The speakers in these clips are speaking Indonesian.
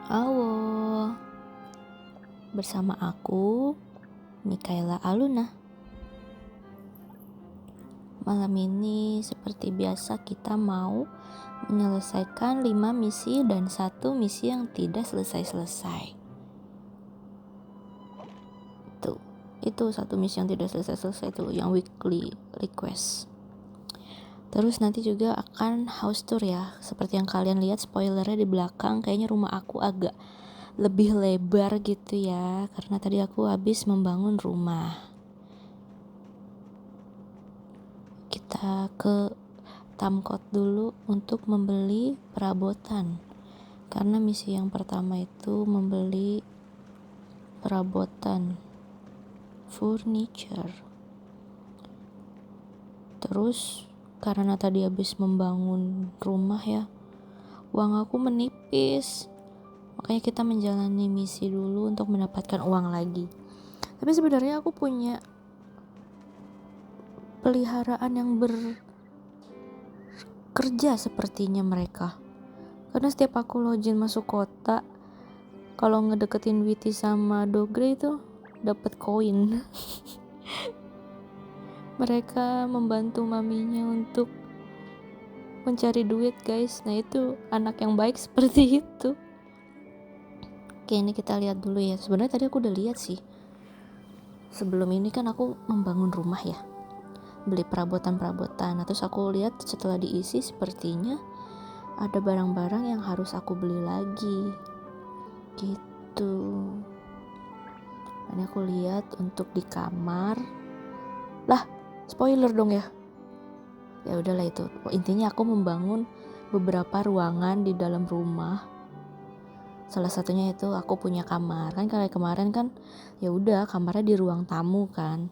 Halo, bersama aku, Mikaela Aluna. Malam ini seperti biasa kita mau menyelesaikan 5 misi dan 1 misi yang tidak selesai-selesai. Itu 1 misi yang tidak selesai-selesai itu yang weekly request. Terus nanti juga akan house tour ya. Seperti yang kalian lihat spoilernya di belakang, kayaknya rumah aku agak lebih lebar gitu ya, karena tadi aku habis membangun rumah. Kita ke Tamkot dulu untuk membeli perabotan, karena misi yang pertama itu membeli perabotan furniture. Terus karena tadi habis membangun rumah ya, uang aku menipis, makanya kita menjalani misi dulu untuk mendapatkan uang lagi. Tapi sebenarnya aku punya peliharaan yang bekerja sepertinya mereka, karena setiap aku login masuk kota, kalau ngedeketin Witi sama Dogre itu dapat koin. Mereka membantu maminya untuk mencari duit, guys. Nah, itu anak yang baik seperti itu. Oke, ini kita lihat dulu ya. Sebenarnya tadi aku udah lihat sih. Sebelum ini kan aku membangun rumah ya, beli perabotan-perabotan. Nah, terus aku lihat setelah diisi sepertinya ada barang-barang yang harus aku beli lagi gitu. Ini aku lihat untuk di kamar. Lah, spoiler dong ya. Ya udahlah itu. Intinya aku membangun beberapa ruangan di dalam rumah. Salah satunya itu aku punya kamar. Kan kalau kemarin kan ya udah kamarnya di ruang tamu kan.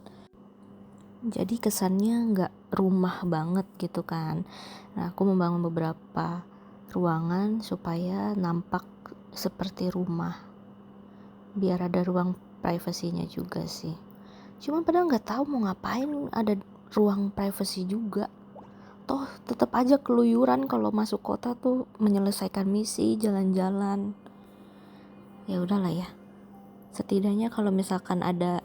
Jadi kesannya nggak rumah banget gitu kan. Nah, aku membangun beberapa ruangan supaya nampak seperti rumah. Biar ada ruang privasinya juga sih. Cuman padahal nggak tahu mau ngapain ada ruang privacy juga. Toh tetap aja keluyuran kalau masuk kota tuh menyelesaikan misi, jalan-jalan. Ya udahlah ya. Setidaknya kalau misalkan ada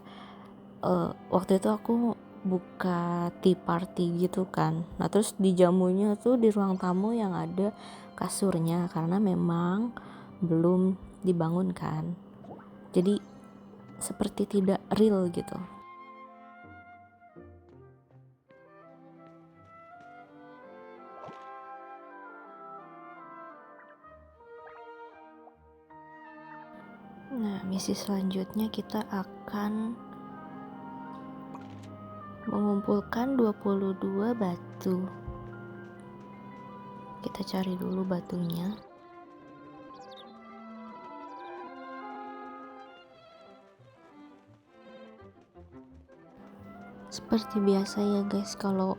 waktu itu aku buka tea party gitu kan. Nah, terus di jamunya tuh di ruang tamu yang ada kasurnya karena memang belum dibangun kan. Jadi seperti tidak real gitu. Nah, misi selanjutnya kita akan mengumpulkan 22 batu. Kita cari dulu batunya. Seperti biasa ya guys, kalau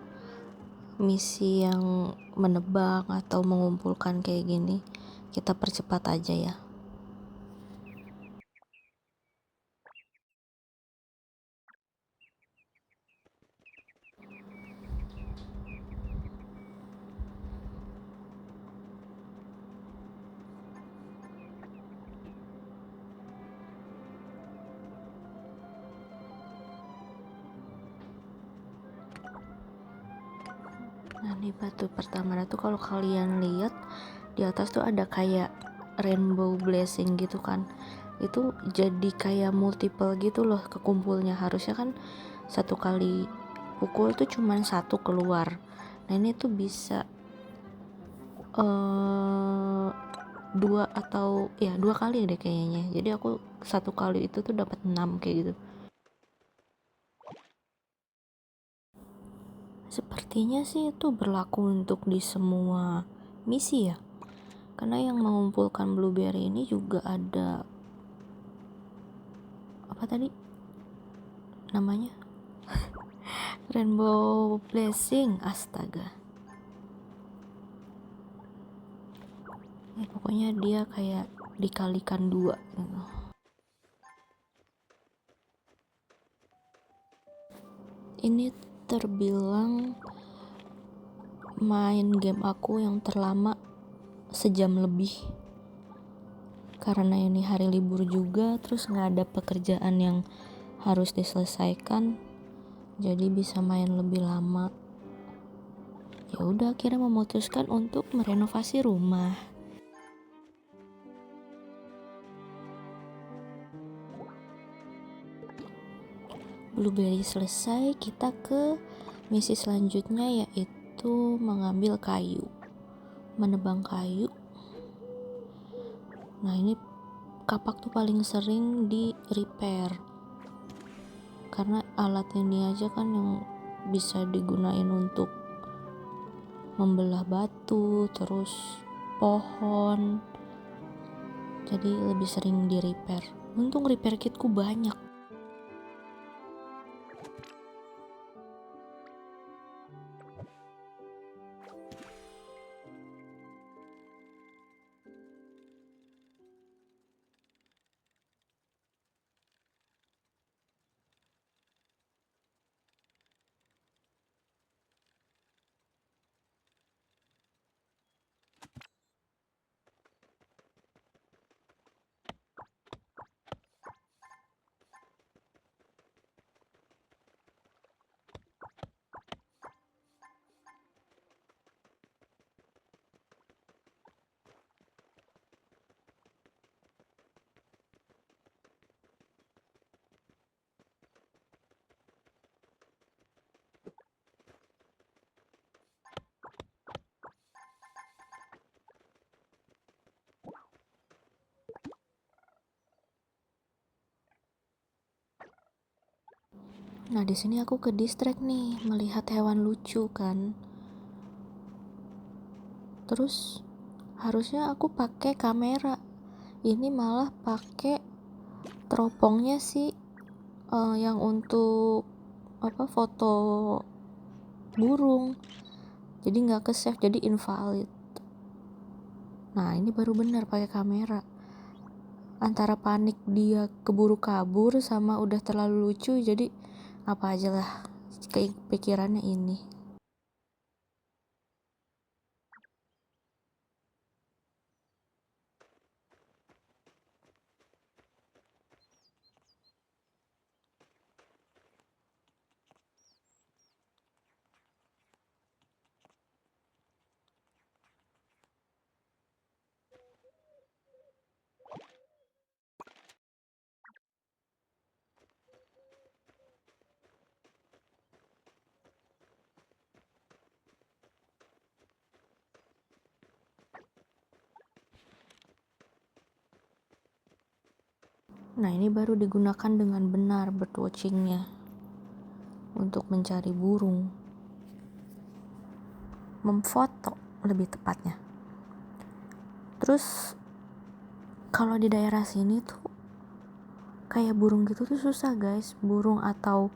misi yang menebak atau mengumpulkan kayak gini, kita percepat aja ya. Nah, di batu pertama tuh kalau kalian lihat di atas tuh ada kayak rainbow blessing gitu kan. Itu jadi kayak multiple gitu loh kekumpulnya. Harusnya kan satu kali pukul tuh cuman 1 keluar. Nah, ini tuh bisa 2 atau ya 2 kali deh kayaknya. Jadi aku 1 kali itu tuh dapat 6 kayak gitu. Sepertinya sih itu berlaku untuk di semua misi ya. Karena yang mengumpulkan blueberry ini juga ada apa tadi namanya? Rainbow blessing, astaga. Pokoknya dia kayak dikalikan 2 gitu. Ini terbilang main game aku yang terlama sejam lebih. karena ini hari libur juga, terus nggak ada pekerjaan yang harus diselesaikan, jadi bisa main lebih lama. Ya udah, akhirnya memutuskan untuk merenovasi rumah. Blueberry selesai, kita ke misi selanjutnya, yaitu mengambil kayu, menebang kayu. Nah, ini kapak tuh paling sering di repair, karena alat ini aja kan yang bisa digunain untuk membelah batu, terus pohon, jadi lebih sering di repair. Untung repair kitku banyak. Nah, di sini aku ke distract nih, melihat hewan lucu kan. Terus harusnya aku pakai kamera, ini malah pakai teropongnya sih, yang untuk foto burung, jadi nggak ke save, jadi invalid. Nah, ini baru benar pakai kamera. Antara panik dia keburu kabur sama udah terlalu lucu, jadi apa aja lah kepikirannya ini. Nah, ini baru digunakan dengan benar birdwatchingnya untuk mencari burung, memfoto lebih tepatnya. Terus kalau di daerah sini tuh kayak burung gitu tuh susah guys, burung atau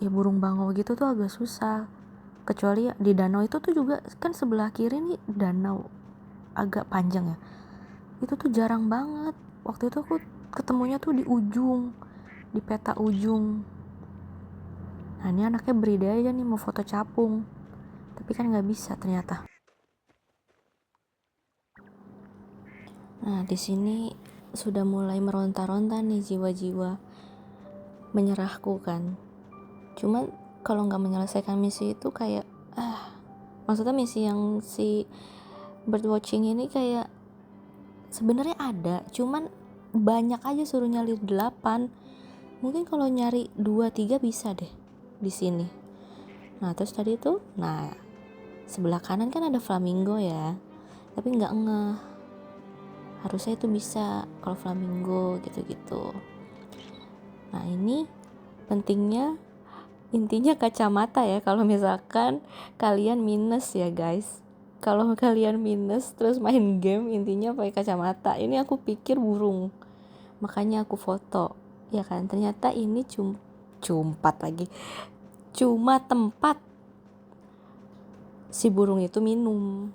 ya burung bangau gitu tuh agak susah. Kecuali di danau itu tuh juga kan, sebelah kiri nih danau agak panjang ya, itu tuh jarang banget. Waktu itu aku ketemunya tuh di ujung, di peta ujung. Nah, ini anaknya beride aja nih mau foto capung, tapi kan nggak bisa ternyata. Nah, di sini sudah mulai meronta-ronta nih jiwa-jiwa menyerahku kan. Cuman kalau nggak menyelesaikan misi itu kayak maksudnya misi yang si birdwatching ini kayak sebenarnya ada, cuman banyak aja, suruh nyari 8. Mungkin kalau nyari 2-3 bisa deh di sini. Nah, terus tadi tuh, nah sebelah kanan kan ada flamingo ya, tapi nggak ngeh. Harusnya itu bisa kalau flamingo gitu-gitu. Nah, ini pentingnya intinya kacamata ya, kalau misalkan kalian minus ya guys. Kalau kalian minus terus main game, intinya pakai kacamata. Ini aku pikir burung, makanya aku foto ya kan, ternyata ini cuma tempat si burung itu minum.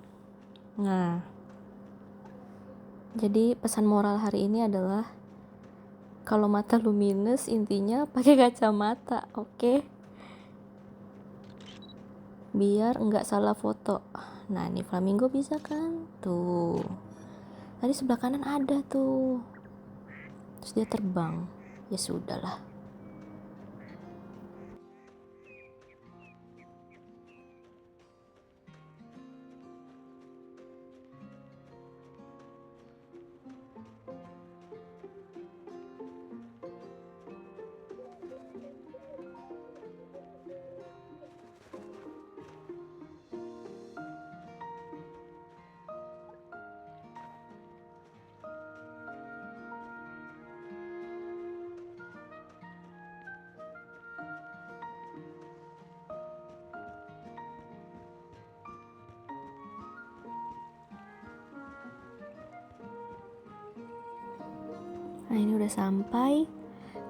Nah, jadi pesan moral hari ini adalah kalau mata lu minus, intinya pakai kacamata, oke? Biar nggak salah foto. Nah, ini flamingo bisa kan? Tuh. Tadi sebelah kanan ada tuh, terus dia terbang. Ya sudahlah. Nah, ini udah sampai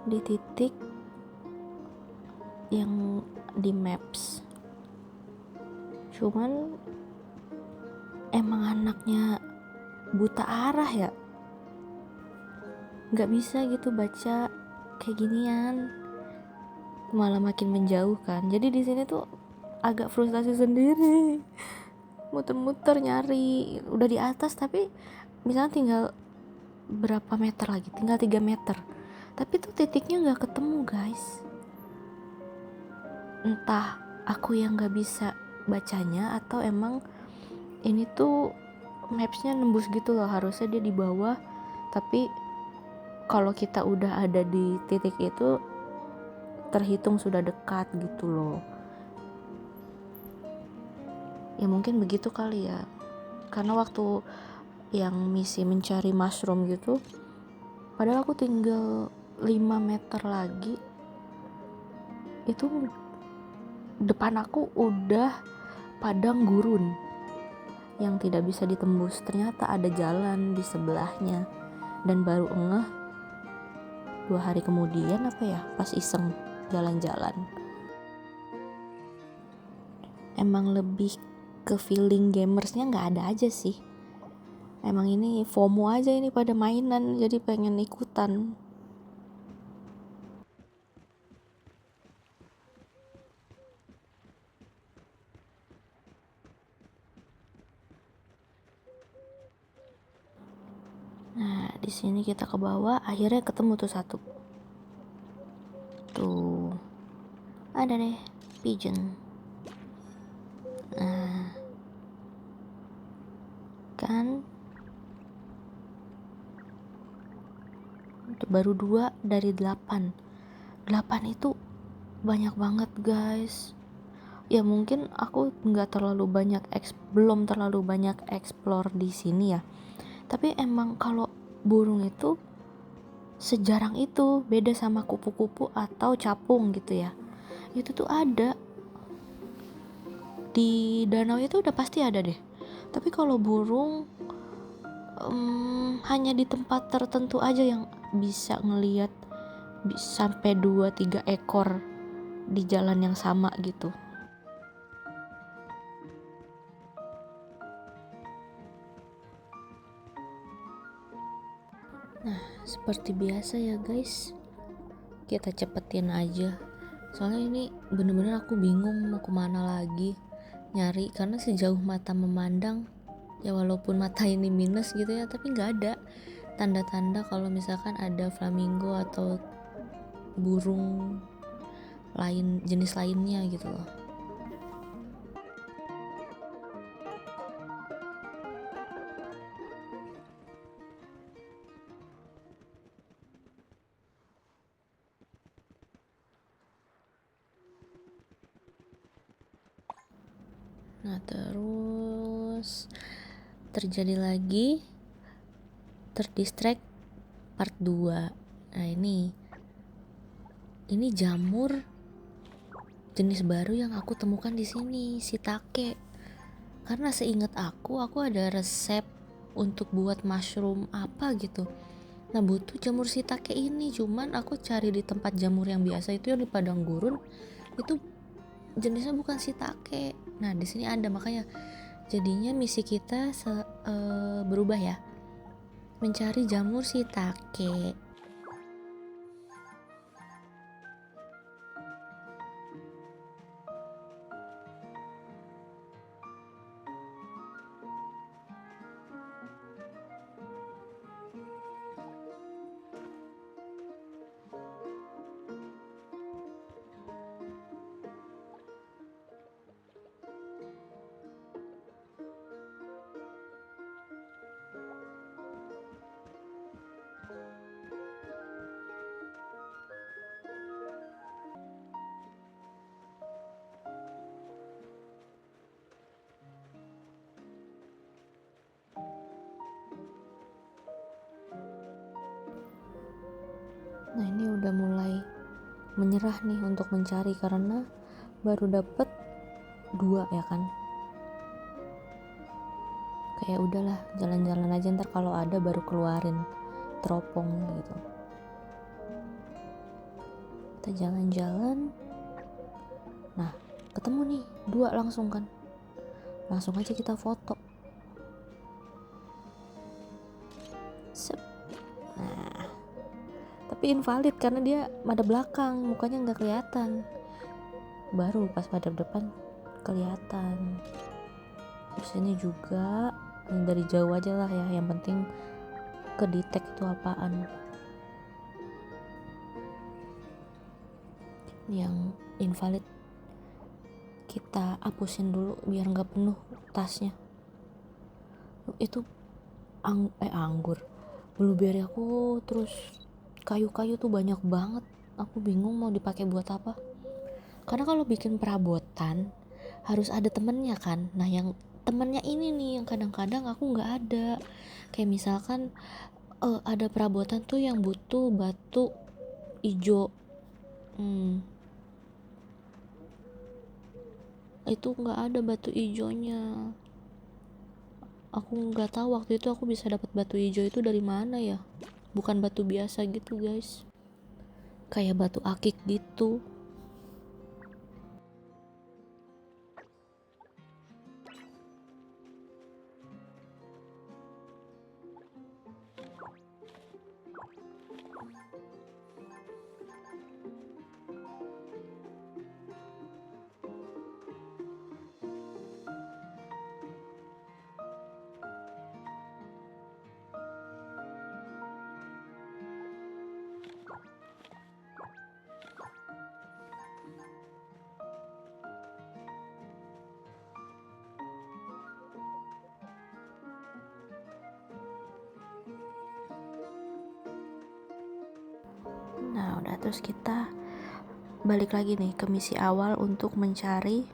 di titik yang di maps. Cuman emang anaknya buta arah ya, nggak bisa gitu baca kayak ginian, malah makin menjauh kan. Jadi di sini tuh agak frustasi sendiri, muter-muter nyari, udah di atas tapi misalnya tinggal berapa meter lagi, tinggal 3 meter, tapi tuh titiknya nggak ketemu guys. Entah aku yang nggak bisa bacanya atau emang ini tuh mapsnya nembus gitu loh, harusnya dia di bawah, tapi kalau kita udah ada di titik itu terhitung sudah dekat gitu loh. Ya mungkin begitu kali ya, karena waktu yang misi mencari mushroom gitu, padahal aku tinggal 5 meter lagi, itu depan aku udah padang gurun yang tidak bisa ditembus. Ternyata ada jalan di sebelahnya, dan baru ngeh 2 hari kemudian apa ya, pas iseng jalan-jalan. Emang lebih ke feeling gamersnya nggak ada aja sih. Emang ini FOMO aja ini pada mainan, jadi pengen ikutan. Nah, di sini kita ke bawah, akhirnya ketemu tuh satu. Tuh. Ada deh, pigeon. Nah, kan baru 2 dari 8. 8 itu banyak banget guys. Ya mungkin aku belum terlalu banyak explore di sini ya. Tapi emang kalau burung itu sejarang itu, beda sama kupu-kupu atau capung gitu ya. Itu tuh ada di danau, itu udah pasti ada deh. Tapi kalau burung hanya di tempat tertentu aja yang bisa ngelihat sampai 2-3 ekor di jalan yang sama gitu. Nah, seperti biasa ya guys, kita cepetin aja. Soalnya ini bener-bener aku bingung mau kemana lagi nyari, karena sejauh mata memandang, ya walaupun mata ini minus gitu ya, tapi nggak ada tanda-tanda kalau misalkan ada flamingo atau burung lain, jenis lainnya gitu loh. Nah, terus terjadi lagi terdistract part 2. Nah, ini jamur jenis baru yang aku temukan di sini, shiitake. Karena seingat aku ada resep untuk buat mushroom apa gitu. Nah, butuh jamur shiitake ini, cuman aku cari di tempat jamur yang biasa itu yang di padang gurun, itu jenisnya bukan shiitake. Nah, di sini ada, makanya jadinya misi kita berubah ya, mencari jamur shiitake. Nah ini udah mulai menyerah nih untuk mencari karena baru dapet 2 ya kan. Kayak udahlah jalan-jalan aja, ntar kalau ada baru keluarin teropongnya gitu. Kita jalan-jalan, nah ketemu nih 2 langsung kan, langsung aja kita foto. Sep. Nah tapi invalid karena dia madep belakang, mukanya nggak kelihatan, baru pas madep depan kelihatan. Terus ini juga dari jauh aja lah ya, yang penting kedetek itu apaan. Yang invalid kita hapusin dulu biar nggak penuh tasnya. Itu anggur, blueberry aku, terus kayu-kayu tuh banyak banget. Aku bingung mau dipakai buat apa, karena kalau bikin perabotan harus ada temennya kan. Nah yang temennya ini nih yang kadang-kadang aku nggak ada. Kayak misalkan ada perabotan tuh yang butuh batu ijo, itu nggak ada batu ijonya. Aku nggak tahu waktu itu aku bisa dapat batu ijo itu dari mana ya. Bukan batu biasa gitu guys, kayak batu akik gitu. Nah udah, terus kita balik lagi nih ke misi awal untuk mencari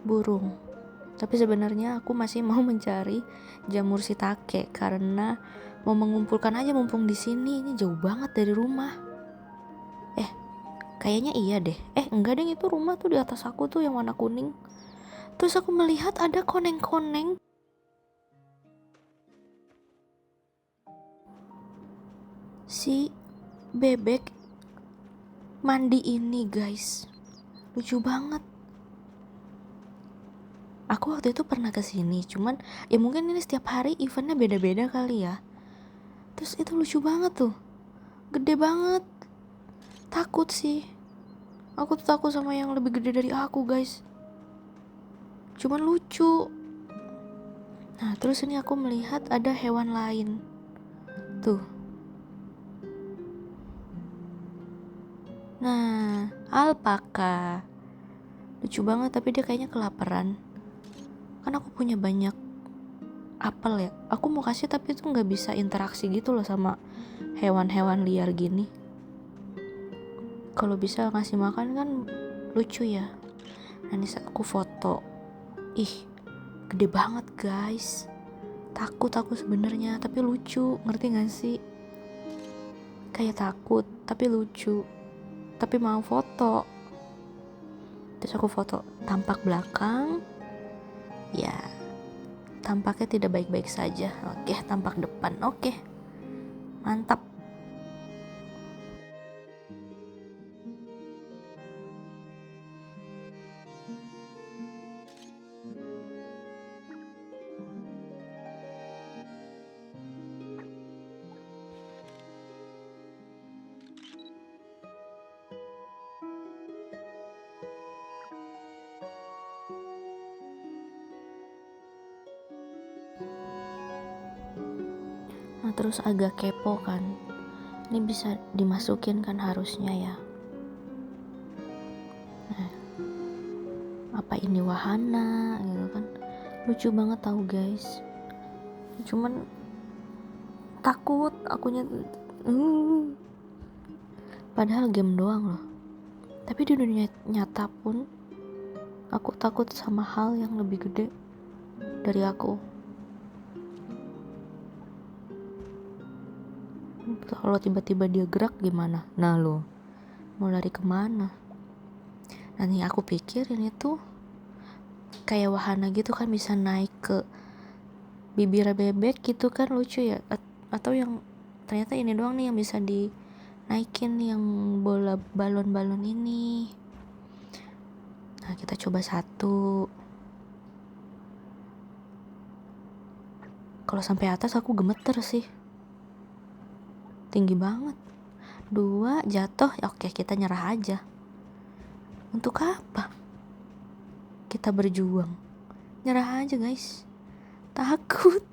burung. Tapi sebenarnya aku masih mau mencari jamur shiitake karena mau mengumpulkan aja mumpung di sini. Ini jauh banget dari rumah. Kayaknya iya deh. Enggak deh, itu rumah tuh di atas aku tuh yang warna kuning. Terus aku melihat ada koneng-koneng. Si bebek mandi ini guys, lucu banget. Aku waktu itu pernah kesini, cuman ya mungkin ini setiap hari eventnya beda-beda kali ya. Terus itu lucu banget tuh, gede banget. Takut sih, aku tuh takut sama yang lebih gede dari aku guys, cuman lucu. Nah terus ini aku melihat ada hewan lain tuh. Nah alpaka, lucu banget, tapi dia kayaknya kelaparan. Kan aku punya banyak apel ya, aku mau kasih tapi tuh nggak bisa interaksi gitu loh sama hewan-hewan liar gini. Kalau bisa ngasih makan kan lucu ya. Nah ini saat aku foto, ih gede banget guys. Takut aku sebenarnya, tapi lucu, ngerti gak sih? Kayak takut tapi lucu, tapi mau foto. Terus aku foto tampak belakang, ya tampaknya tidak baik-baik saja. Oke, tampak depan, oke, mantap. Nah terus agak kepo kan, ini bisa dimasukin kan harusnya ya. Nah, apa ini wahana gitu kan, lucu banget tahu guys. Cuman takut akunya, padahal game doang loh. Tapi di dunia nyata pun aku takut sama hal yang lebih gede dari aku. Kalau tiba-tiba dia gerak gimana? Nah lo mau lari kemana? Nah nih aku pikir ini tuh kayak wahana gitu kan, bisa naik ke bibir bebek gitu kan, lucu ya. Atau yang ternyata ini doang nih yang bisa dinaikin, yang bola balon-balon ini. Nah kita coba satu. Kalau sampai atas aku gemeter sih, tinggi banget. 2 jatuh, oke kita nyerah aja. Untuk apa kita berjuang? Nyerah aja guys, takut.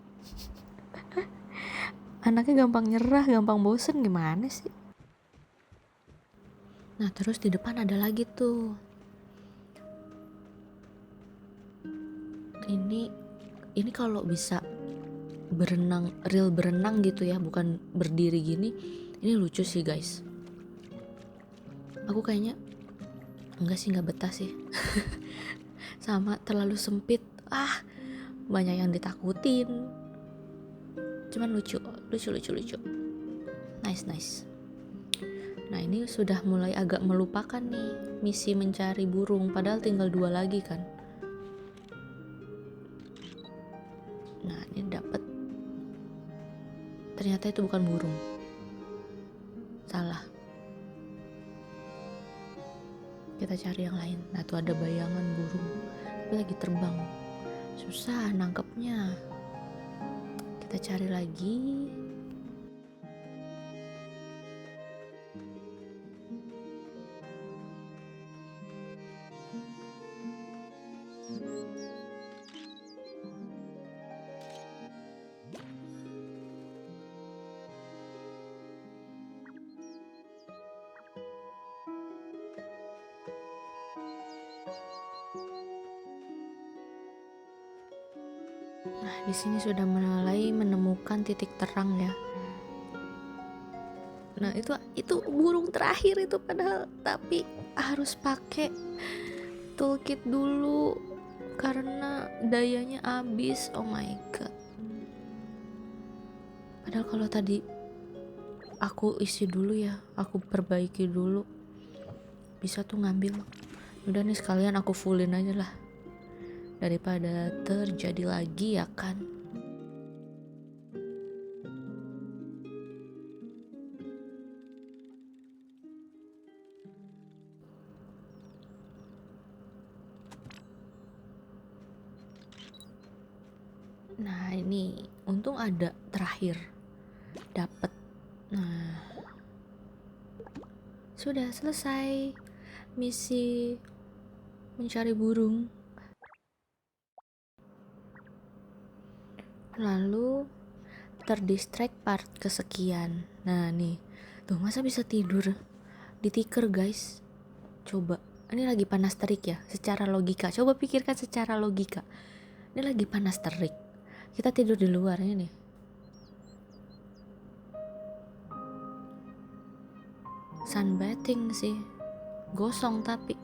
Anaknya gampang nyerah, gampang bosen, gimana sih? Nah terus di depan ada lagi tuh, ini kalau bisa berenang, real berenang gitu ya, bukan berdiri gini, ini lucu sih guys. Aku kayaknya enggak sih, nggak betah sih. Sama terlalu sempit, banyak yang ditakutin. Cuman lucu. Nice. Nah ini sudah mulai agak melupakan nih misi mencari burung, padahal tinggal 2 lagi kan. Nah ini dapet, ternyata itu bukan burung, salah. Kita cari yang lain. Nah tuh ada bayangan burung, tapi lagi terbang, susah nangkepnya. Kita cari lagi. Nah, di sini sudah mulai menemukan titik terang ya. Nah, itu burung terakhir itu padahal, tapi harus pakai toolkit dulu karena dayanya habis. Oh my god. Padahal kalau tadi aku isi dulu ya, aku perbaiki dulu, bisa tuh ngambil. Udah nih sekalian aku fullin aja lah, daripada terjadi lagi ya kan. Nah ini untung ada terakhir, dapet. Nah sudah selesai misi mencari burung. Lalu terdistract part kesekian. Nah nih tuh, masa bisa tidur di tikar guys? Coba, ini lagi panas terik ya, secara logika, coba pikirkan secara logika, ini lagi panas terik, kita tidur di luar ini. Sunbathing sih, gosong tapi.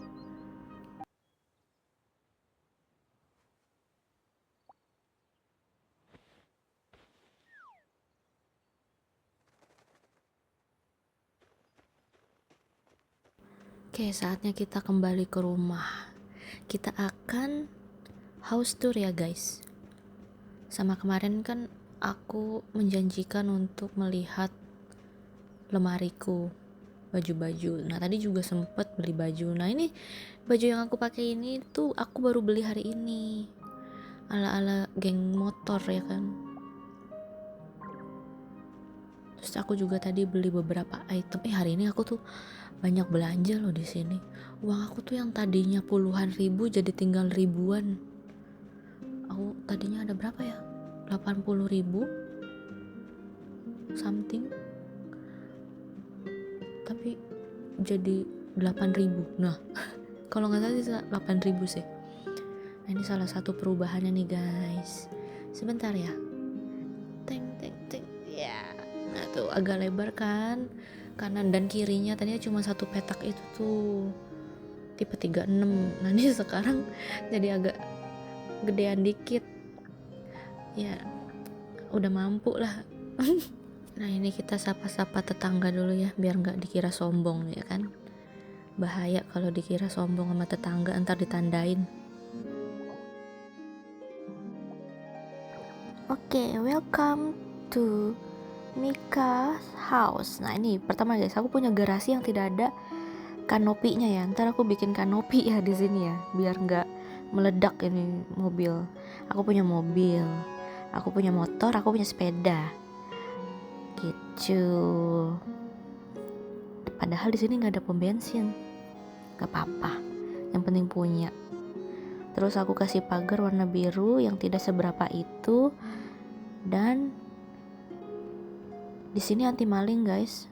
Oke, saatnya kita kembali ke rumah. Kita akan house tour ya guys. Sama kemarin kan aku menjanjikan untuk melihat lemariku, baju-baju. Nah tadi juga sempet beli baju. Nah ini baju yang aku pakai ini tuh aku baru beli hari ini, ala-ala geng motor ya kan. Terus aku juga tadi beli beberapa item. Hari ini aku tuh banyak belanja loh di sini. Uang aku tuh yang tadinya puluhan ribu jadi tinggal ribuan. Aku tadinya ada berapa ya? 80 ribu something, tapi jadi 8 ribu. Nah kalau nggak salah sih 8 ribu sih. Nah ini salah satu perubahannya nih guys. Sebentar ya. Teng ya. Nah tuh agak lebar kan kanan dan kirinya, tadinya cuma satu petak itu tuh tipe 36. Nah ini sekarang jadi agak gedean dikit ya, udah mampu lah. Nah ini kita sapa-sapa tetangga dulu ya, biar nggak dikira sombong ya kan. Bahaya kalau dikira sombong sama tetangga, ntar ditandain. Oke, welcome to Mika's house. Nah ini pertama guys, aku punya garasi yang tidak ada kanopinya ya. Ntar aku bikin kanopi ya di sini ya, biar nggak meledak ini mobil. Aku punya mobil, aku punya motor, aku punya sepeda. Gitu. Padahal di sini nggak ada pom bensin. Gak apa-apa, yang penting punya. Terus aku kasih pagar warna biru yang tidak seberapa itu, dan di sini anti maling guys.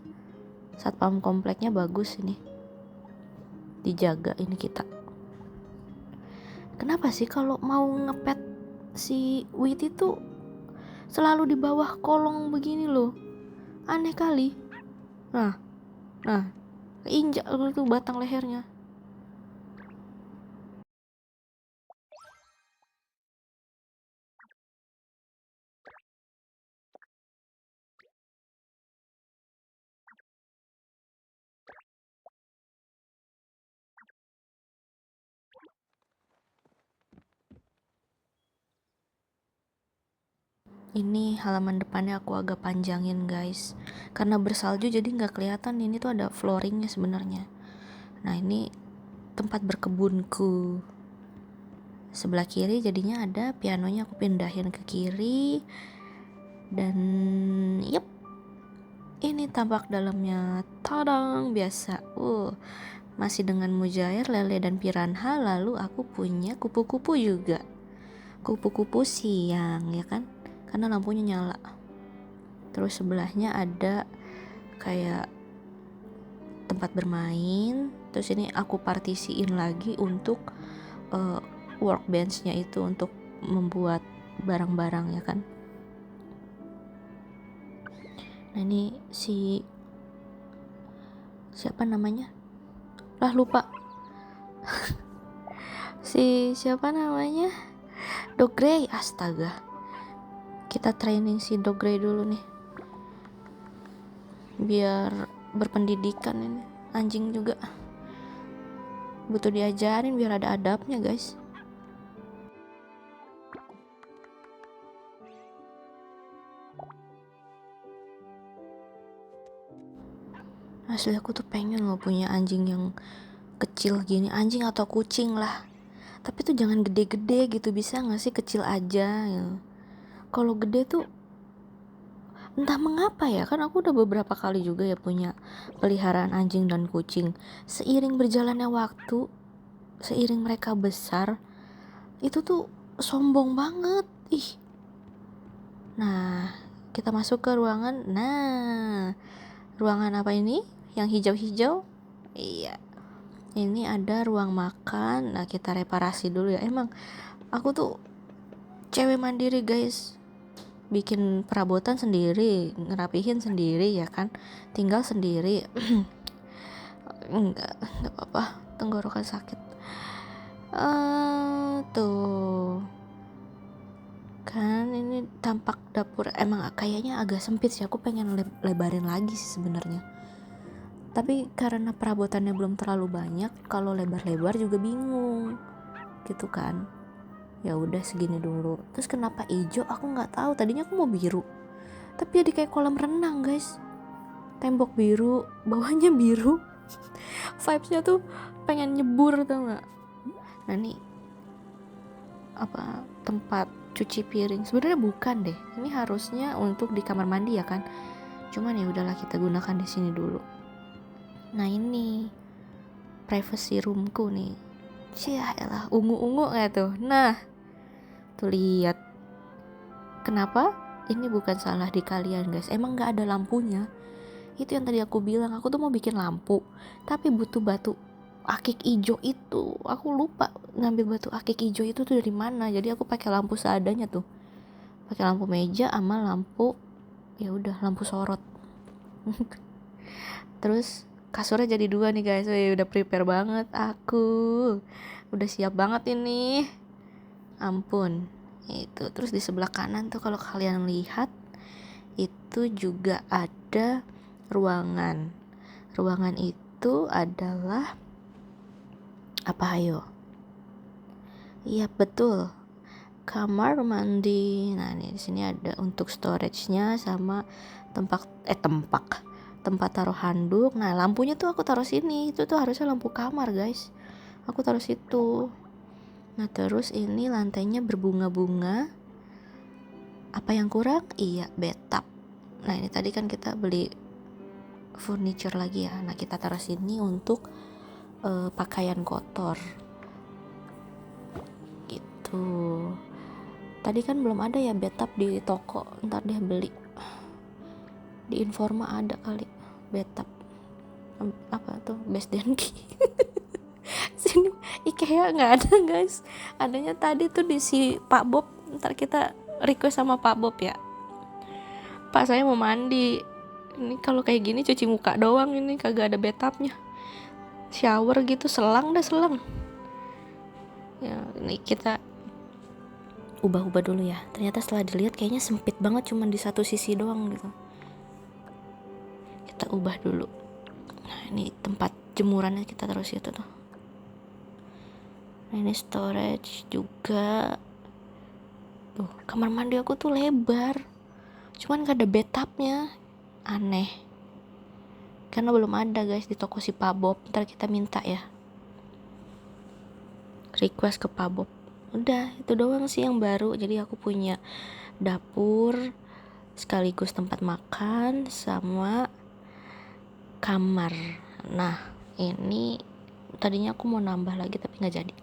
Satpam kompleknya bagus ini, dijaga ini kita. Kenapa sih kalau mau ngepet si Wit itu selalu di bawah kolong begini loh, aneh kali. Nah keinjak tuh batang lehernya. Ini halaman depannya aku agak panjangin guys, karena bersalju jadi nggak kelihatan ini tuh ada flooringnya sebenarnya. Nah ini tempat berkebunku. Sebelah kiri jadinya ada pianonya, aku pindahin ke kiri. Dan yep, ini tampak dalamnya. Tadang, biasa. Masih dengan mujair, lele dan piranha. Lalu aku punya kupu-kupu juga. Kupu-kupu siang ya kan, karena lampunya nyala. Terus sebelahnya ada kayak tempat bermain. Terus ini aku partisiin lagi untuk workbenchnya itu untuk membuat barang-barang ya kan. Nah ini siapa namanya, lah lupa. Siapa namanya, Dog Grey, astaga. Kita training si Dog Grey dulu nih, biar berpendidikan. Ini anjing juga butuh diajarin biar ada adabnya guys. Asli aku tuh pengen loh punya anjing yang kecil gini, anjing atau kucing lah, tapi tuh jangan gede-gede gitu, bisa gak sih kecil aja ya. Kalau gede tuh entah mengapa ya, kan aku udah beberapa kali juga ya punya peliharaan anjing dan kucing. Seiring berjalannya waktu, seiring mereka besar, itu tuh sombong banget. Nah kita masuk ke ruangan. Nah ruangan apa ini yang hijau-hijau? Iya, ini ada ruang makan. Nah kita reparasi dulu ya. Emang aku tuh cewek mandiri guys, bikin perabotan sendiri, ngerapihin sendiri ya kan, tinggal sendiri. enggak apa-apa, tenggorokan sakit. Tuh kan ini tampak dapur. Emang kayaknya agak sempit sih, aku pengen lebarin lagi sih sebenarnya, tapi karena perabotannya belum terlalu banyak, kalau lebar-lebar juga bingung gitu kan. Ya udah segini dulu. Terus kenapa hijau aku nggak tahu, tadinya aku mau biru, tapi jadi kayak kolam renang guys, tembok biru, bawahnya biru. Vibesnya tuh pengen nyebur, tau nggak. Nah nih apa, tempat cuci piring, sebenarnya bukan deh, ini harusnya untuk di kamar mandi ya kan, cuman ya udahlah kita gunakan di sini dulu. Nah ini privacy roomku nih, elah ungu-ungu nggak tuh. Nah tuh lihat, kenapa ini bukan salah di kalian guys, emang nggak ada lampunya. Itu yang tadi aku bilang, aku tuh mau bikin lampu tapi butuh batu akik ijo itu. Aku lupa ngambil batu akik ijo itu tuh dari mana, jadi aku pakai lampu seadanya tuh, pakai lampu meja sama lampu, ya udah lampu sorot. Terus kasurnya jadi 2 nih guys. Udah prepare banget aku, udah siap banget ini, ampun. Itu terus di sebelah kanan tuh kalau kalian lihat itu itu juga ada ruangan. Ruangan itu adalah apa, ayo? Iya betul, kamar mandi. Nah nih di sini ada untuk storage-nya sama tempat taruh handuk. Nah lampunya tuh aku taruh sini. Itu tuh harusnya lampu kamar guys, aku taruh situ. Nah terus ini lantainya berbunga-bunga. Apa yang kurang? Iya, bathtub. Nah ini tadi kan kita beli furniture lagi ya. Nah kita taruh sini untuk pakaian kotor gitu. Tadi kan belum ada ya bathtub di toko, ntar dia beli di Informa ada kali bathtub. Apa tuh, Best Denki. Sini IKEA nggak ada guys, adanya tadi tuh di si Pak Bob. Ntar kita request sama Pak Bob ya, Pak saya mau mandi, ini kalau kayak gini cuci muka doang, ini kagak ada bathtubnya, shower gitu, selang ya. Ini kita ubah-ubah dulu ya. Ternyata setelah dilihat kayaknya sempit banget, cuman di satu sisi doang gitu. Kita ubah dulu. Nah ini tempat jemurannya kita taruh situ tuh. Nah ini storage juga. Tuh kamar mandi aku tuh lebar, cuman gak ada bathtubnya. Aneh, karena belum ada guys di toko si Pak Bob. Ntar kita minta ya, request ke Pak Bob. Udah itu doang sih yang baru. Jadi aku punya dapur sekaligus tempat makan sama kamar. Nah ini tadinya aku mau nambah lagi tapi nggak jadi.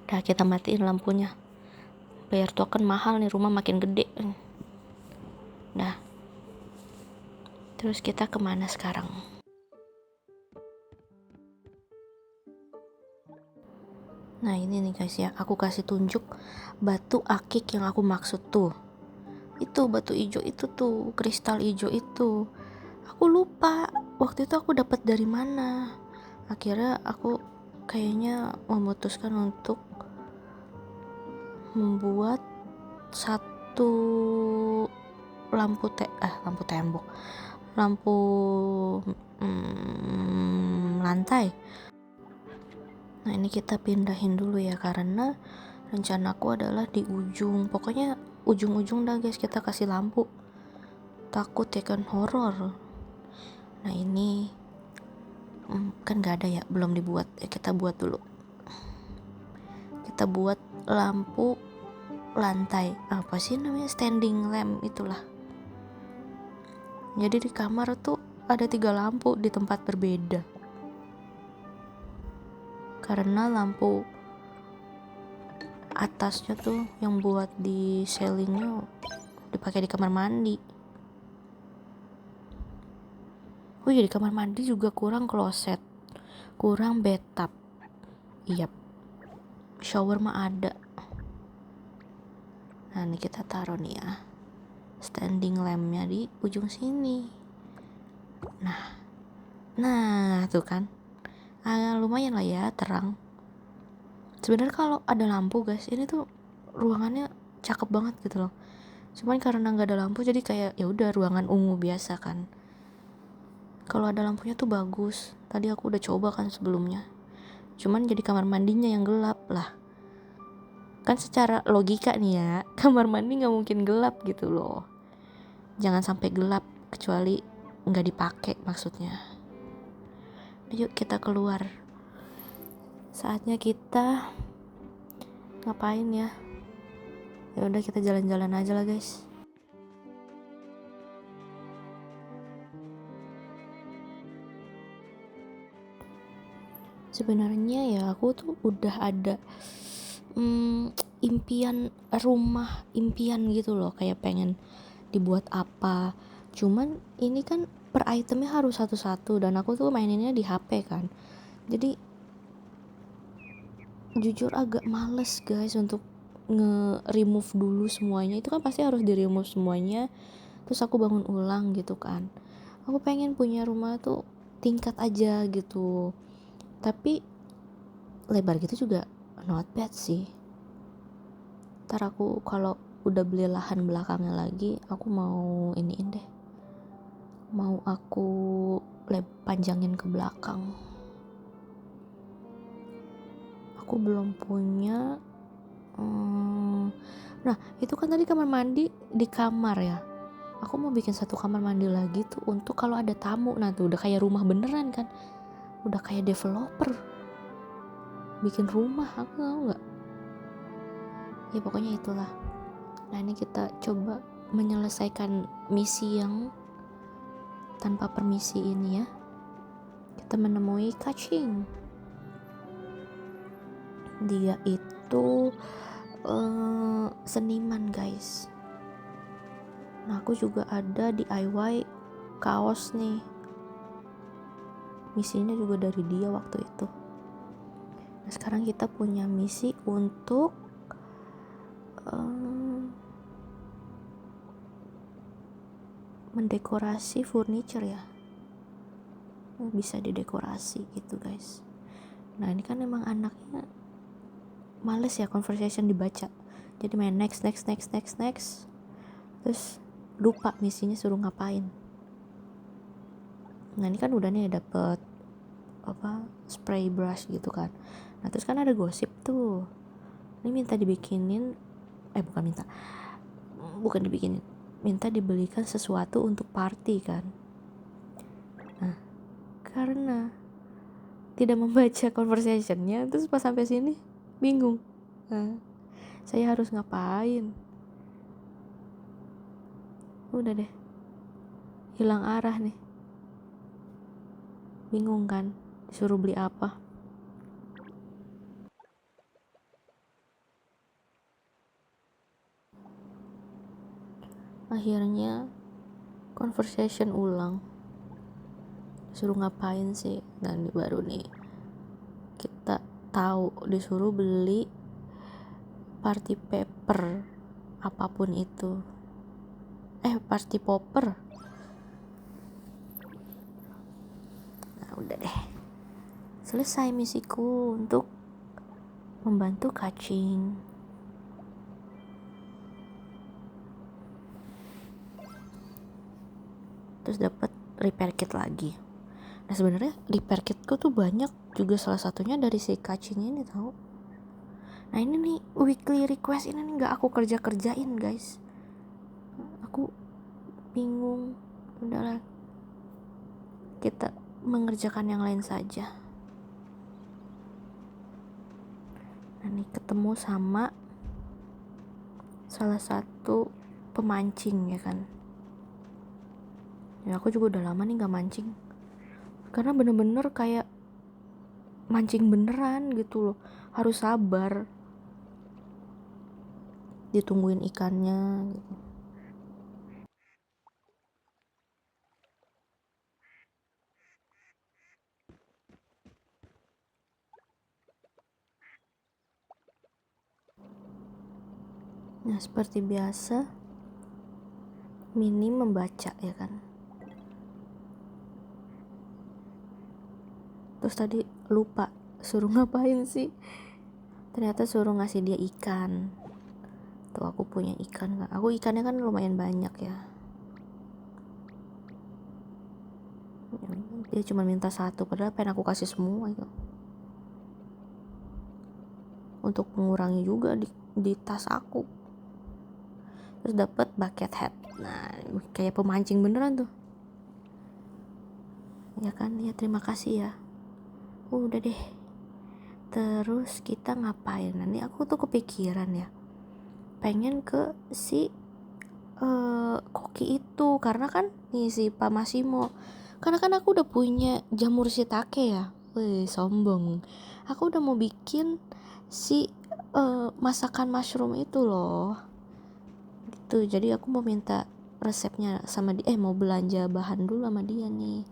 Udah kita matiin lampunya, bayar token mahal nih, rumah makin gede. Nah terus kita kemana sekarang? Nah ini nih guys ya, aku kasih tunjuk batu akik yang aku maksud tuh. Itu batu hijau itu tuh, kristal hijau itu. Aku lupa waktu itu aku dapat dari mana. Akhirnya aku kayaknya memutuskan untuk membuat satu lampu tembok, lampu lantai. Nah ini kita pindahin dulu ya, karena rencanaku adalah di pokoknya ujung dah guys kita kasih lampu. Takut ya kan, horor. Nah ini kan gak ada ya, belum dibuat ya, kita buat dulu. Kita buat lampu lantai, apa sih namanya, standing lamp itulah. Jadi di kamar tuh ada 3 lampu di tempat berbeda, karena lampu atasnya tuh yang buat di ceilingnya dipakai di kamar mandi. Oh iya, di kamar mandi juga kurang kloset, kurang bathtub. Iya, shower mah ada. Nah ini kita taruh nih ya, standing lampnya di ujung sini. Nah tuh kan, lumayan lah ya, terang. Sebenarnya kalau ada lampu guys, ini tuh ruangannya cakep banget gitu loh. Cuman karena nggak ada lampu jadi kayak ya udah ruangan ungu biasa kan. Kalau ada lampunya tuh bagus. Tadi aku udah coba kan sebelumnya, cuman jadi kamar mandinya yang gelap lah. Kan secara logika nih ya, kamar mandi nggak mungkin gelap gitu loh. Jangan sampai gelap kecuali nggak dipakai maksudnya. Yuk kita keluar. Saatnya kita ngapain ya? Ya udah kita jalan-jalan aja lah guys. Sebenarnya ya aku tuh udah ada impian rumah impian gitu loh, kayak pengen dibuat apa. Cuman ini kan per itemnya harus satu-satu, dan aku tuh maininnya di HP kan. Jadi jujur agak males guys untuk nge-remove dulu semuanya. Itu kan pasti harus di-remove semuanya, terus aku bangun ulang gitu kan. Aku pengen punya rumah tuh tingkat aja gitu, tapi lebar gitu juga not bad sih. Ntar aku kalau udah beli lahan belakangnya lagi, aku mau iniin deh, mau aku panjangin ke belakang. Aku belum punya nah itu kan tadi kamar mandi di kamar ya, aku mau bikin satu kamar mandi lagi tuh untuk kalau ada tamu. Nah tuh udah kayak rumah beneran kan, udah kayak developer bikin rumah, aku tahu nggak ya, pokoknya itulah. Nah ini kita coba menyelesaikan misi yang tanpa permisi ini ya. Kita menemui Kaching. Dia itu seniman guys. Nah aku juga ada DIY kaos nih, misinya juga dari dia waktu itu. Nah sekarang kita punya misi untuk mendekorasi furniture ya, bisa didekorasi gitu guys. Nah ini kan emang anaknya males ya conversation dibaca, jadi main next, terus lupa misinya suruh ngapain. Nah ini kan udah nih dapet spray brush gitu kan. Nah terus kan ada gosip tuh, ini minta dibikinin minta dibelikan sesuatu untuk party kan. Nah karena tidak membaca conversationnya, terus pas sampai sini bingung, nah saya harus ngapain, udah deh hilang arah nih, bingung kan disuruh beli apa. Akhirnya conversation ulang, disuruh ngapain sih. Nah ini baru nih kita tahu disuruh beli party paper apapun itu, party popper. Nah udah deh, selesai misiku untuk membantu Kaching. Terus dapat repair kit lagi. Nah sebenarnya repair kitku tuh banyak juga, salah satunya dari si Kaching ini tahu. Nah ini nih weekly request ini nih nggak aku kerjain guys, aku bingung. Udahlah kita mengerjakan yang lain saja. Nah nih ketemu sama salah satu pemancing ya kan. Ya aku juga udah lama nih gak mancing, karena bener-bener kayak mancing beneran gitu loh, harus sabar ditungguin ikannya gitu. Nah seperti biasa Mini membaca ya kan. Terus tadi lupa suruh ngapain sih, ternyata suruh ngasih dia ikan. Tuh aku punya ikan kan, aku ikannya kan lumayan banyak ya. Dia cuma minta satu, padahal pengen aku kasih semua itu, untuk mengurangi juga di tas aku. Terus dapat bucket hat. Nah kayak pemancing beneran tuh ya kan. Ya terima kasih ya. Udah deh, terus kita ngapain? Nanti aku tuh kepikiran ya, pengen ke si koki itu, karena kan nih si Pak Masimo, karena kan aku udah punya jamur shiitake ya. Wih sombong, aku udah mau bikin si masakan mushroom itu loh gitu. Jadi aku mau minta resepnya sama dia, mau belanja bahan dulu sama dia nih.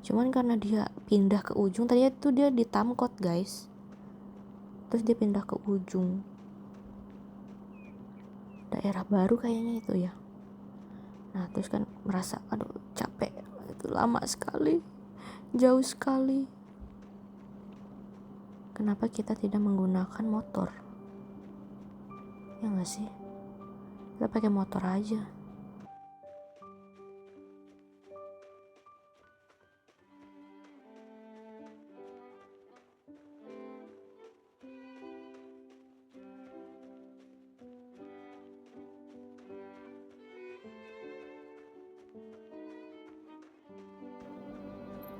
Cuman karena dia pindah ke ujung, tadinya tuh dia di Tamkot guys, terus dia pindah ke ujung daerah baru kayaknya itu ya. Nah terus kan merasa aduh capek, itu lama sekali, jauh sekali. Kenapa kita tidak menggunakan motor, ya gak sih? kita pakai motor aja.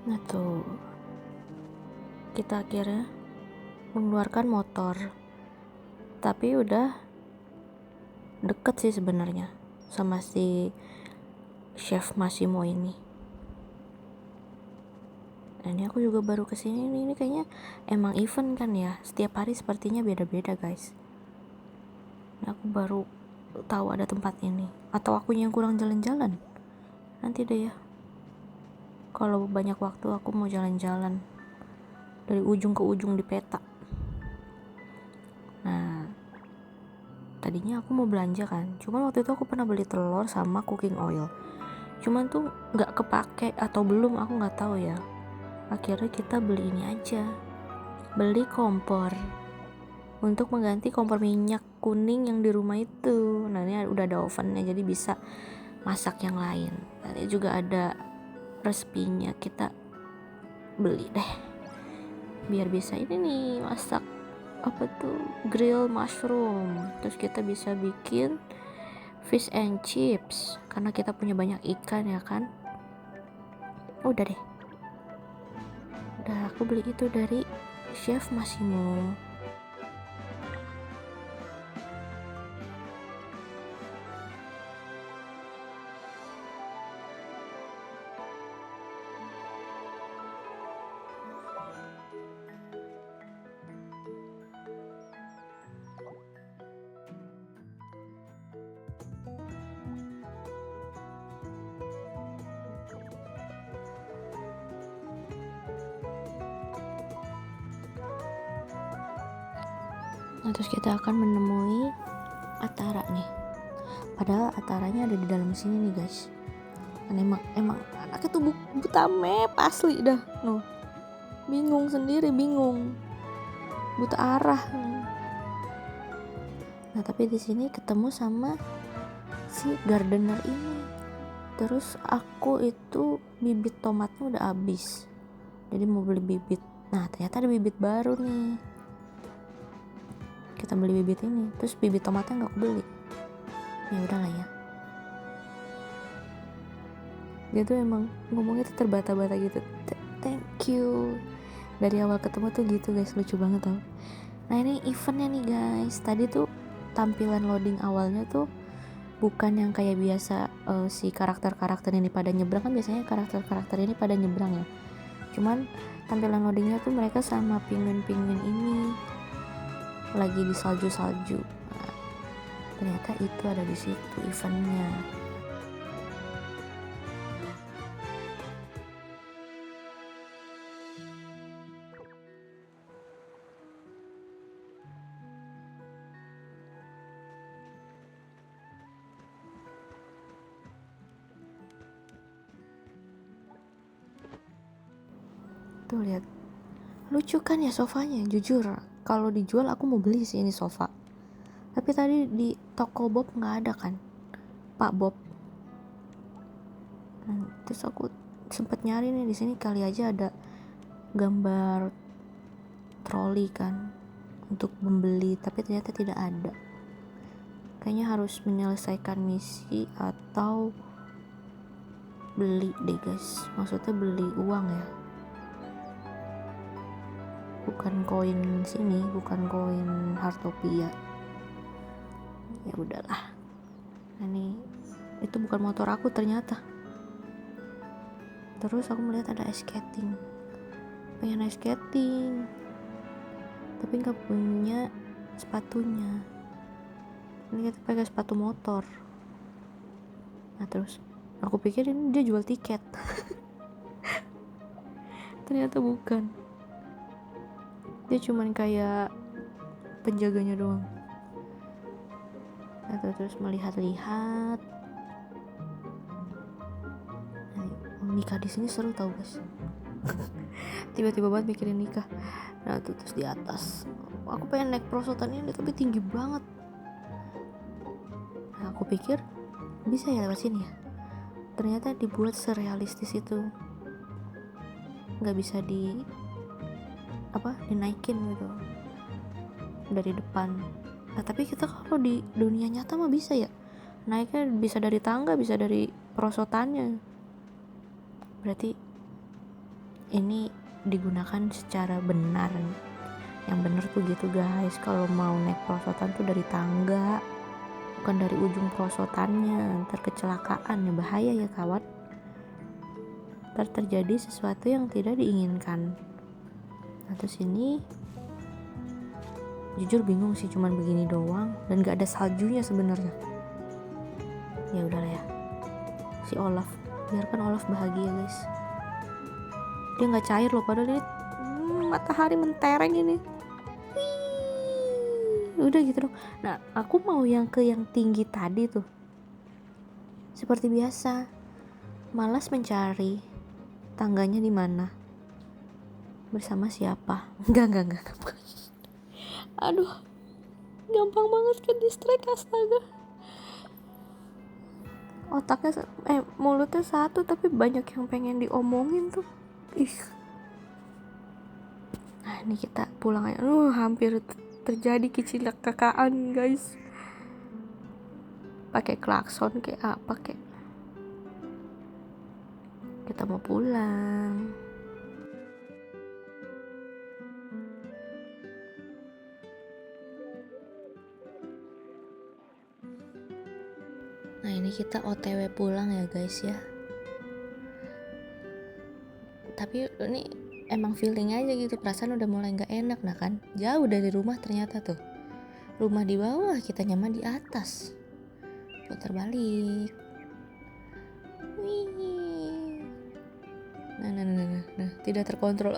Nah tuh, kita akhirnya mengeluarkan motor, tapi udah deket sih sebenarnya sama si Chef Massimo ini. Nah ini aku juga baru kesini nih, ini kayaknya emang event kan ya, setiap hari sepertinya beda-beda guys. Nah, aku baru tahu ada tempat ini, atau aku yang kurang jalan-jalan, nanti deh ya. Kalau banyak waktu aku mau jalan-jalan dari ujung ke ujung di peta. Nah, tadinya aku mau belanja kan, cuman waktu itu aku pernah beli telur sama cooking oil, cuman tuh nggak kepake atau belum, aku nggak tahu ya. Akhirnya kita beli ini aja, beli kompor untuk mengganti kompor minyak kuning yang di rumah itu. Nah ini udah ada ovennya, jadi bisa masak yang lain. Nanti juga ada resepinya, kita beli deh biar bisa ini nih masak apa tuh, grill mushroom. Terus kita bisa bikin fish and chips karena kita punya banyak ikan ya kan. Udah deh, udah aku beli itu dari Chef Massimo. Nah terus kita akan menemui Atara nih, padahal Ataranya ada di dalam sini nih guys. Dan emang anaknya tuh buta map asli dah, no, bingung sendiri, bingung, buta arah. Nah tapi di sini ketemu sama si gardener ini. Terus aku itu bibit tomatnya udah habis, jadi mau beli bibit. Nah ternyata ada bibit baru nih, kita beli bibit ini. Terus bibit tomatnya nggak aku beli, ya udahlah ya. Dia tuh emang ngomongnya tuh terbata-bata gitu, thank you. Dari awal ketemu tuh gitu guys, lucu banget tau. Nah ini eventnya nih guys. Tadi tuh tampilan loading awalnya tuh bukan yang kayak biasa, si karakter-karakter ini pada nyebrang kan, biasanya karakter-karakter ini pada nyebrang ya. Cuman tampilan loadingnya tuh mereka sama penguin-penguin ini lagi di salju-salju. Nah, ternyata itu ada di situ eventnya. Tuh lihat, lucu kan ya sofanya. Jujur kalau dijual aku mau beli sih ini sofa, tapi tadi di toko Bob nggak ada kan, Pak Bob. Terus aku sempet nyari nih di sini, kali aja ada gambar troli kan untuk membeli, tapi ternyata tidak ada. Kayaknya harus menyelesaikan misi atau beli deh guys, maksudnya beli uang ya, bukan koin sini, bukan koin Hartopia. Ya udahlah. Nah nih, itu bukan motor aku ternyata. Terus aku melihat ada ice skating, pengen ice skating tapi nggak punya sepatunya. Ini kita pakai sepatu motor. Nah terus aku pikir ini dia jual tiket ternyata bukan, dia cuman kayak penjaganya doang. Nah terus melihat-lihat. Nikah di sini seru tau guys. Tiba-tiba banget mikirin nikah. Nah tuh, terus di atas aku pengen naik perosotan ini tapi tinggi banget. Nah aku pikir bisa ya lewat sini ya, ternyata dibuat serealistis itu, nggak bisa dinaikin gitu dari depan. Nah tapi kita kalau di dunia nyata mah bisa ya, naiknya bisa dari tangga, bisa dari perosotannya. Berarti ini digunakan secara benar. Yang benar tuh gitu guys, kalau mau naik perosotan tuh dari tangga, bukan dari ujung perosotannya. Ntar kecelakaan ya, bahaya ya kawan. Ntar terjadi sesuatu yang tidak diinginkan. Nah terus ini jujur bingung sih, cuman begini doang dan gak ada saljunya sebenarnya. Ya udahlah ya, si Olaf, biarkan Olaf bahagia guys. Dia nggak cair loh, padahal ini matahari mentereng ini. Udah gitu dong. Nah aku mau yang tinggi tadi tuh. Seperti biasa, malas mencari tangganya di mana, bersama siapa. Enggak. Aduh, gampang banget ke distract, astaga. Otaknya mulutnya satu tapi banyak yang pengen diomongin tuh. Nah ini kita pulang aja. Hampir terjadi kecelakaan guys. Pakai klakson kayak apa kayak. Kita mau pulang. Nah ini kita OTW pulang ya guys ya. Tapi ini emang feeling aja gitu, perasaan udah mulai gak enak. Nah kan jauh dari rumah ternyata tuh. Rumah di bawah, kita nyaman di atas. Putar balik. Nah, tidak terkontrol.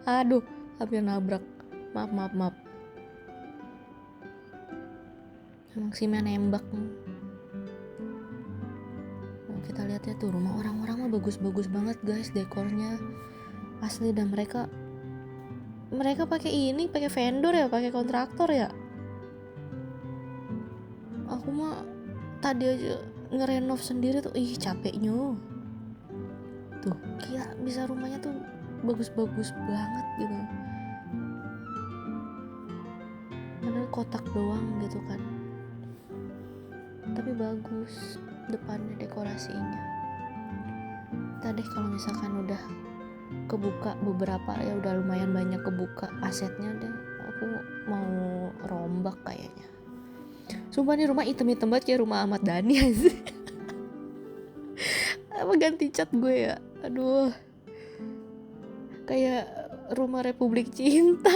Aduh, hampir nabrak. Maaf. Emang si nembak. Kita lihat ya tuh, rumah orang-orang mah bagus-bagus banget guys, dekornya asli. Dan mereka pakai vendor ya, pakai kontraktor ya. Aku mah tadi aja ngerenov sendiri tuh, capeknya tuh. Gila, bisa rumahnya tuh bagus-bagus banget gitu, padahal kotak doang gitu kan, tapi bagus depannya dekorasinya. Tadi kalau misalkan udah kebuka beberapa ya, udah lumayan banyak kebuka asetnya deh, aku mau rombak kayaknya. Sumpah nih rumah hitam-hitam banget kayak rumah Ahmad Dhani aja. Apa ganti cat gue ya? Aduh, kayak rumah Republik Cinta.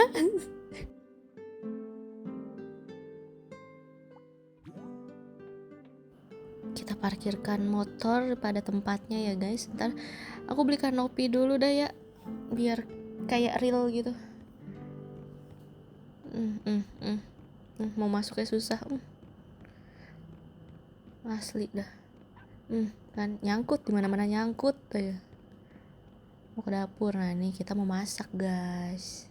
Kita parkirkan motor pada tempatnya ya guys. Ntar aku beli kanopi dulu dah ya, biar kayak real gitu. Mau masuknya susah. Asli dah. Kan nyangkut, dimana-mana nyangkut aja. Mau ke dapur. Nah nih kita mau masak guys.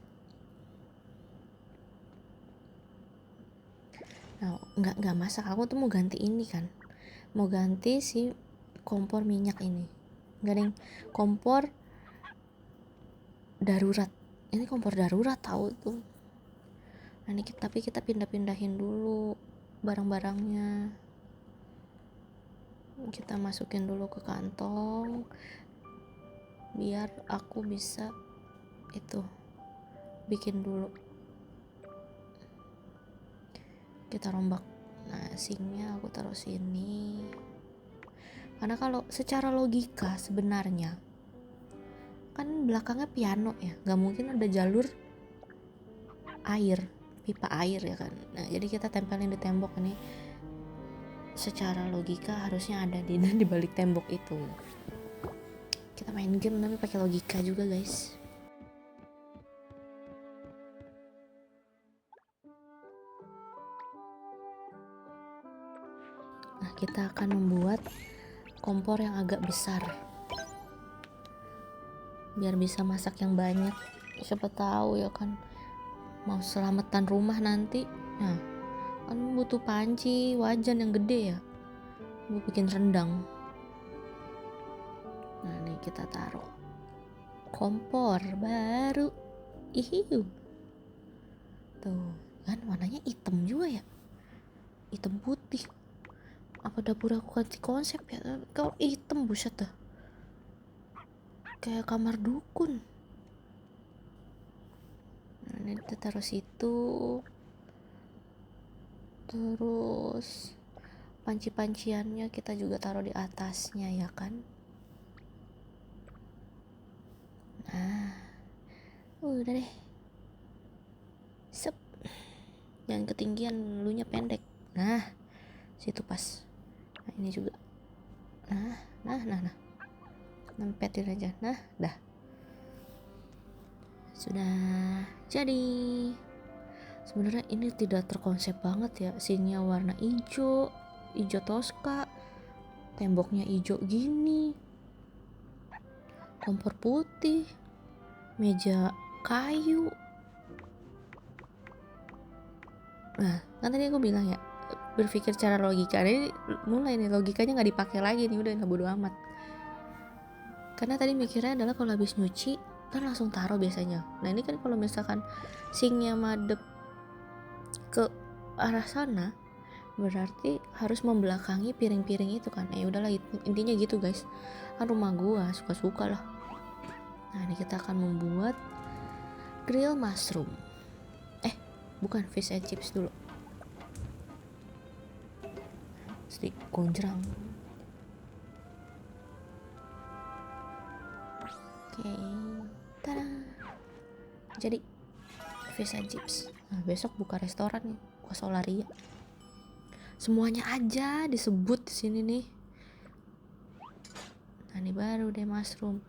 Nah nggak masak, aku tuh mau ganti ini kan, mau ganti si kompor minyak ini. Nggak ada yang kompor darurat, ini kompor darurat tahu tuh. Nah ini tapi kita pindahin dulu barang-barangnya, kita masukin dulu ke kantong biar aku bisa itu bikin dulu. Kita rombak. Nah sinknya aku taruh sini, karena kalau secara logika sebenarnya kan belakangnya piano ya, nggak mungkin ada jalur air, pipa air ya kan. Nah jadi kita tempelin di tembok ini, secara logika harusnya ada di balik tembok itu. Kita main game tapi pakai logika juga guys. Nah kita akan membuat kompor yang agak besar biar bisa masak yang banyak. Siapa tahu ya kan, mau selamatan rumah nanti. Nah kan kan butuh panci wajan yang gede ya, gue bikin rendang. Nah nih kita taruh kompor baru, ihiu tuh kan, warnanya hitam juga ya, hitam putih. Apa dapur aku ganti konsep ya, kalau hitam buset dah kayak kamar dukun. Nah ini kita taruh situ, terus panci-panciannya kita juga taruh di atasnya ya kan. Nah udah deh, sep, jangan ketinggian, lunya pendek. Nah situ pas. Nah ini juga, nah nempetin aja. Nah dah, sudah jadi. Sebenarnya ini tidak terkonsep banget ya, scene-nya warna hijau toska, temboknya hijau gini, kompor putih, meja kayu. Nah kan tadi aku bilang ya, berpikir secara logika. Ini mulai nih logikanya nggak dipakai lagi nih, udah nggak bodo amat. Karena tadi mikirnya adalah kalau habis nyuci kan langsung taruh biasanya. Nah ini kan kalau misalkan sinknya madep ke arah sana, berarti harus membelakangi piring-piring itu kan. Udahlah intinya gitu guys, kan rumah gua suka-suka lah. Nah ini kita akan membuat grill mushroom, bukan fish and chips dulu. Stick gonjrang. Oke, tada, jadi fish and chips. Nah besok buka restoran nih, buka Solaria. Semuanya aja disebut di sini nih. Nah ini baru deh mushroom.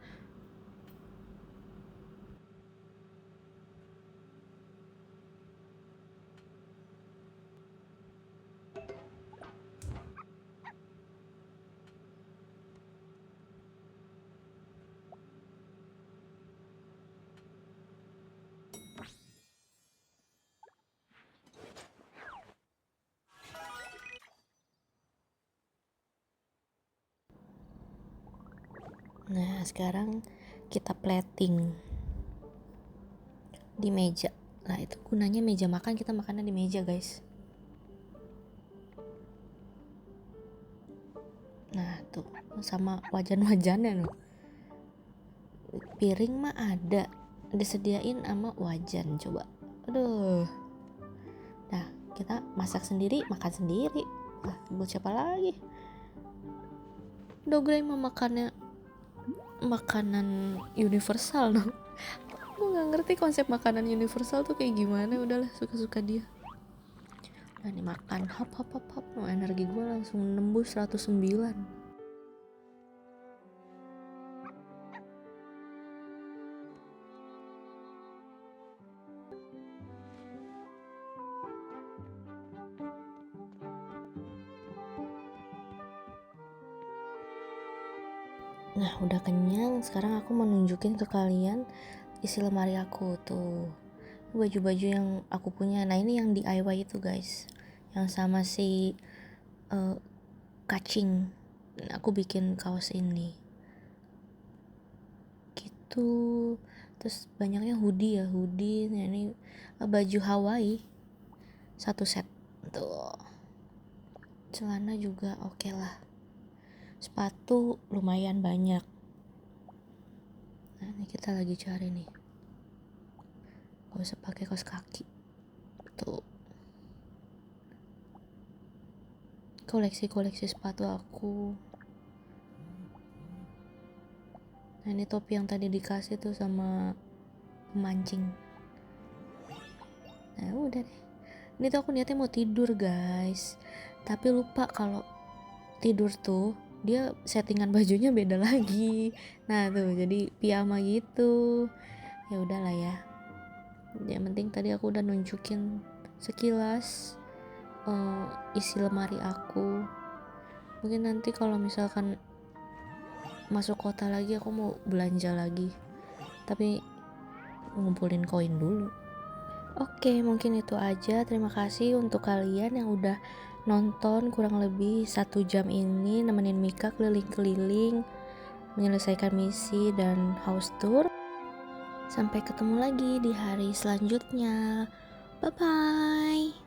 Nah sekarang kita plating di meja. Nah itu gunanya meja makan, kita makannya di meja guys. Nah tuh sama wajan-wajannya loh. Piring mah ada, disediain sama wajan. Coba, aduh. Nah kita masak sendiri, makan sendiri. Nah buat siapa lagi? Dogre mah makannya makanan universal dong. Aku nggak ngerti konsep makanan universal tuh kayak gimana. Udahlah suka-suka dia. Nah ini makan hap. Oh, energi gue langsung nembus 109. Nah udah kenyang, sekarang aku mau nunjukin ke kalian isi lemari aku tuh, baju-baju yang aku punya. Nah ini yang DIY itu guys, yang sama si kacing. Aku bikin kaos ini gitu. Terus banyaknya hoodie ya, hoodie. Nah, ini baju Hawaii satu set tuh. Celana juga oke lah. Sepatu lumayan banyak. Nah ini kita lagi cari nih, gak usah pakai kaos kaki tuh. Koleksi sepatu aku. Nah ini topi yang tadi dikasih tuh sama pemancing. Nah udah deh, ini tuh aku niatnya mau tidur guys, tapi lupa kalau tidur tuh dia settingan bajunya beda lagi. Nah tuh jadi piyama gitu. Ya udahlah ya, yang penting tadi aku udah nunjukin sekilas isi lemari aku. Mungkin nanti kalau misalkan masuk kota lagi aku mau belanja lagi, tapi ngumpulin koin dulu. Oke, mungkin itu aja. Terima kasih untuk kalian yang udah nonton kurang lebih 1 jam ini nemenin Mika keliling-keliling menyelesaikan misi dan house tour. Sampai ketemu lagi di hari selanjutnya. Bye bye.